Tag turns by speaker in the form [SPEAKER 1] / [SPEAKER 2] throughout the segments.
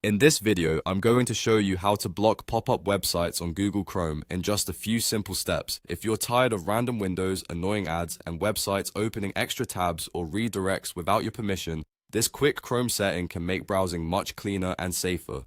[SPEAKER 1] In this video, I'm going to show you how to block pop-up websites on Google Chrome in just a few simple steps. If you're tired of random windows, annoying ads, and websites opening extra tabs or redirects without your permission, this quick Chrome setting can make browsing much cleaner and safer.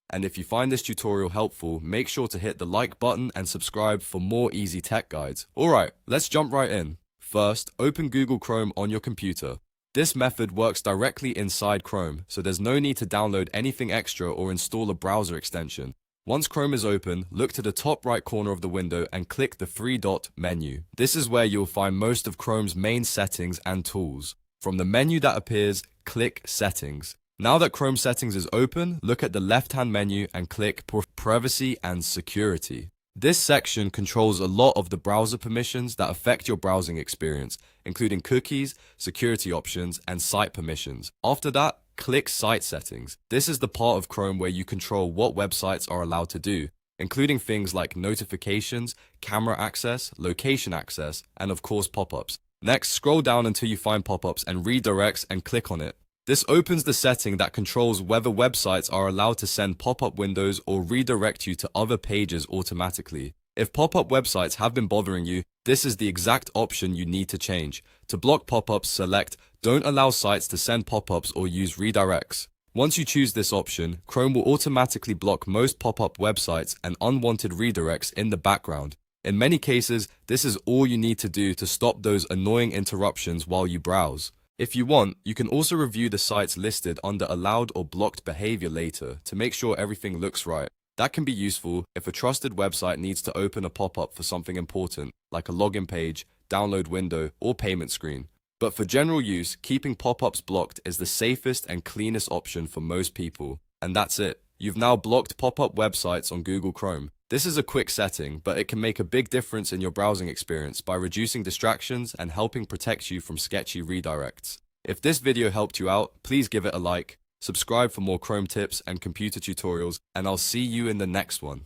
[SPEAKER 1] And if you find this tutorial helpful, make sure to hit the like button and subscribe for more easy tech guides. Alright, let's jump right in. First, open Google Chrome on your computer. This method works directly inside Chrome, so there's no need to download anything extra or install a browser extension. Once Chrome is open, look to the top right corner of the window and click the three-dot menu. This is where you'll find most of Chrome's main settings and tools. From the menu that appears, click Settings. Now that Chrome Settings is open, look at the left-hand menu and click Privacy and Security. This section controls a lot of the browser permissions that affect your browsing experience, including cookies, security options, and site permissions. After that, click Site Settings. This is the part of Chrome where you control what websites are allowed to do, including things like notifications, camera access, location access, and of course pop-ups. Next, scroll down until you find pop-ups and redirects and click on it. This opens the setting that controls whether websites are allowed to send pop-up windows or redirect you to other pages automatically. If pop-up websites have been bothering you, this is the exact option you need to change. To block pop-ups, select Don't allow sites to send pop-ups or use redirects. Once you choose this option, Chrome will automatically block most pop-up websites and unwanted redirects in the background. In many cases, this is all you need to do to stop those annoying interruptions while you browse. If you want, you can also review the sites listed under allowed or blocked behavior later to make sure everything looks right. That can be useful if a trusted website needs to open a pop-up for something important, like a login page, download window, or payment screen. But for general use, keeping pop-ups blocked is the safest and cleanest option for most people. And that's it. You've now blocked pop-up websites on Google Chrome. This is a quick setting, but it can make a big difference in your browsing experience by reducing distractions and helping protect you from sketchy redirects. If this video helped you out, please give it a like, subscribe for more Chrome tips and computer tutorials, and I'll see you in the next one.